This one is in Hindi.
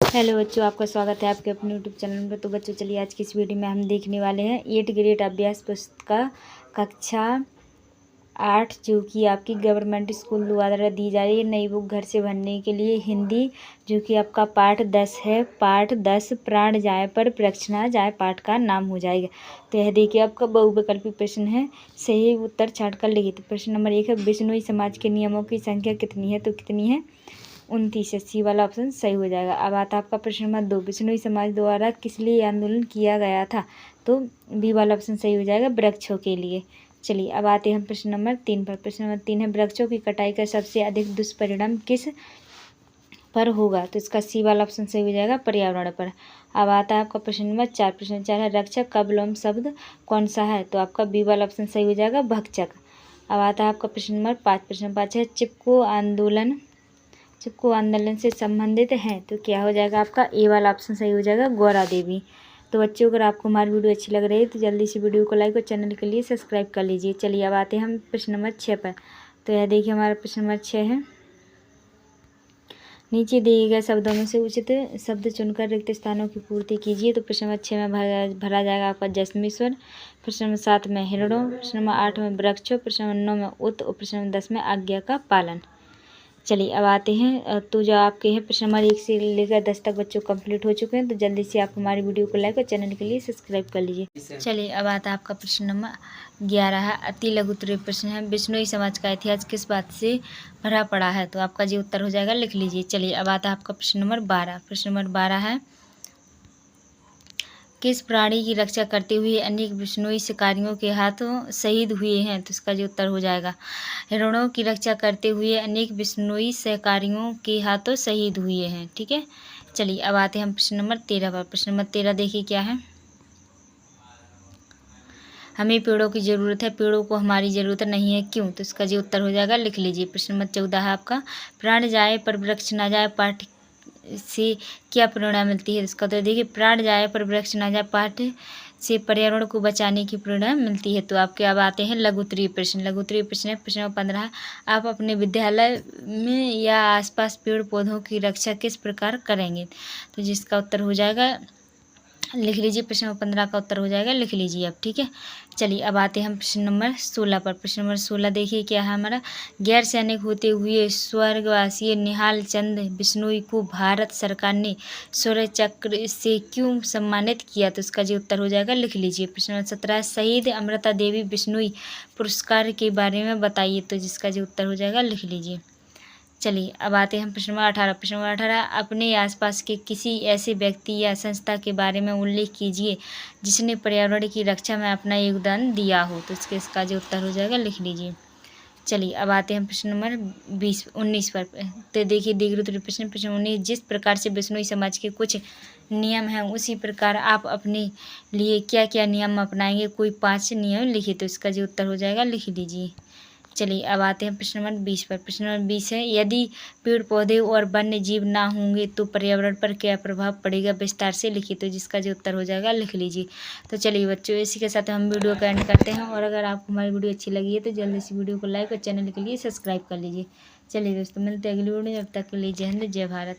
हेलो बच्चों, आपका स्वागत है आपके अपने यूट्यूब चैनल पर। तो बच्चों चलिए आज की इस वीडियो में हम देखने वाले हैं 8th ग्रेड अभ्यास पुस्तिका कक्षा 8 जो कि आपकी गवर्नमेंट स्कूल द्वारा दी जा रही है नई बुक घर से भरने के लिए हिंदी, जो कि आपका पाठ 10 है। पाठ 10 प्राण जाए पर वृक्ष ना जाए पाठ का नाम हो जाएगा। तो यह देखिए आपका बहुविकल्पी प्रश्न है, सही उत्तर छाट कर लिखिए। तो प्रश्न नंबर 1 है, बिश्नोई समाज के नियमों की संख्या कितनी है? तो कितनी है? 29 है। सी वाला ऑप्शन सही हो जाएगा। अब आता आपका प्रश्न नंबर 2, बिश्नोई समाज द्वारा किस लिए आंदोलन किया गया था? तो बी वाला ऑप्शन सही हो जाएगा, वृक्षों के लिए। चलिए अब आते हैं प्रश्न नंबर 3 पर। प्रश्न नंबर 3 है, वृक्षों की कटाई का सबसे अधिक दुष्परिणाम किस पर होगा? तो इसका सी वाला ऑप्शन सही हो जाएगा, पर्यावरण पर। अब आता है आपका प्रश्न नंबर 4। प्रश्न नंबर 4 है, रक्षक का विलोम शब्द कौन सा है? तो आपका बी वाला ऑप्शन सही हो जाएगा, भक्षक। अब आता है आपका प्रश्न नंबर 5। प्रश्न नंबर 5 है, चिपको आंदोलन से संबंधित हैं? तो क्या हो जाएगा आपका ए वाला ऑप्शन सही हो जाएगा, गौरा देवी। तो बच्चों अगर आपको हमारी वीडियो अच्छी लग रही है तो जल्दी से वीडियो को लाइक और चैनल के लिए सब्सक्राइब कर लीजिए। चलिए अब आते हैं हम प्रश्न नंबर 6 पर। तो यह देखिए हमारा प्रश्न नंबर 6 है, नीचे दिए गए शब्दों में से उचित शब्द चुनकर रिक्त स्थानों की पूर्ति कीजिए। तो प्रश्न नंबर 6 में भरा जाएगा आपका जसमेश्वर। प्रश्न नंबर 7 में हिरणों। प्रश्न नंबर 8 में वृक्षों। प्रश्न नंबर 9 में उत और प्रश्न नंबर 10 में आज्ञा का पालन। चलिए अब आते हैं, तो जो आपके हैं प्रश्न नंबर 1 से लेकर 10 तक बच्चों कंप्लीट हो चुके हैं। तो जल्दी से आप हमारी वीडियो को लाइक और चैनल के लिए सब्सक्राइब कर लीजिए। चलिए अब आता है आपका प्रश्न नंबर 11 है, अति लघु उत्तरीय प्रश्न है, बिश्नोई समाज का इतिहास किस बात से भरा पड़ा है? तो आपका जो उत्तर हो जाएगा लिख लीजिए। चलिए अब आता है आपका प्रश्न नंबर 12। प्रश्न नंबर 12 है, किस प्राणी की रक्षा करते हुए अनेक बिश्नोई शिकारियों के हाथों शहीद हुए हैं? तो इसका जो उत्तर हो जाएगा, हिरणों की रक्षा करते हुए अनेक बिश्नोई शिकारियों के हाथों शहीद हुए हैं। ठीक है, चलिए अब आते हैं हम प्रश्न नंबर 13 पर। प्रश्न नंबर 13 देखिए क्या है, हमें पेड़ों की ज़रूरत है, पेड़ों को हमारी ज़रूरत नहीं है, क्यों? तो इसका जो उत्तर हो जाएगा लिख लीजिए। प्रश्न नंबर 14 है आपका, प्राण जाए पर वृक्ष ना जाए पाठ से क्या प्रेरणा मिलती है? इसका तो देखिए, प्राण जाए पर वृक्ष ना जाए पाठ से पर्यावरण को बचाने की प्रेरणा मिलती है। तो आपके अब आते हैं लघु उत्तरीय प्रश्न। लघु उत्तरीय प्रश्न है प्रश्न नंबर 15, आप अपने विद्यालय में या आसपास पेड़ पौधों की रक्षा किस प्रकार करेंगे? तो जिसका उत्तर हो जाएगा लिख लीजिए। प्रश्न नंबर 15 का उत्तर हो जाएगा, लिख लीजिए अब। ठीक है, चलिए अब आते हैं हम प्रश्न नंबर 16 पर। प्रश्न नंबर 16 देखिए क्या है हमारा, गैर सैनिक होते हुए स्वर्गवासी निहाल चंद बिश्नोई को भारत सरकार ने शौर्य चक्र से क्यों सम्मानित किया? तो इसका जो उत्तर हो जाएगा लिख लीजिए। प्रश्न नंबर 17, शहीद अमृता देवी बिश्नोई पुरस्कार के बारे में बताइए। तो जिसका जो उत्तर हो जाएगा लिख लीजिए। चलिए अब आते हैं हम प्रश्न नंबर 18। प्रश्न नंबर 18, अपने आसपास के किसी ऐसे व्यक्ति या संस्था के बारे में उल्लेख कीजिए जिसने पर्यावरण की रक्षा में अपना योगदान दिया हो। तो इसका जो उत्तर हो जाएगा लिख लीजिए। चलिए अब आते हैं प्रश्न नंबर 19 पर। तो देखिए प्रश्न 19, जिस प्रकार से बिश्नोई समाज के कुछ नियम हैं उसी प्रकार आप अपने लिए क्या क्या नियम अपनाएंगे? कोई 5 नियम लिखिए। तो इसका जो उत्तर हो जाएगा लिख लीजिए। चलिए अब आते हैं प्रश्न नंबर 20 पर। प्रश्न नंबर 20 है, यदि पेड़ पौधे और वन्य जीव ना होंगे तो पर्यावरण पर क्या प्रभाव पड़ेगा? विस्तार से लिखिए। तो जिसका जो उत्तर हो जाएगा लिख लीजिए। तो चलिए बच्चों, इसी के साथ हम वीडियो का एंड करते हैं। और अगर आपको हमारी वीडियो अच्छी लगी है तो जल्दी से वीडियो को लाइक और चैनल के लिए सब्सक्राइब कर लीजिए। चलिए दोस्तों, मिलते हैं अगली वीडियो में, जब तक के लिए जय हिंद जय भारत।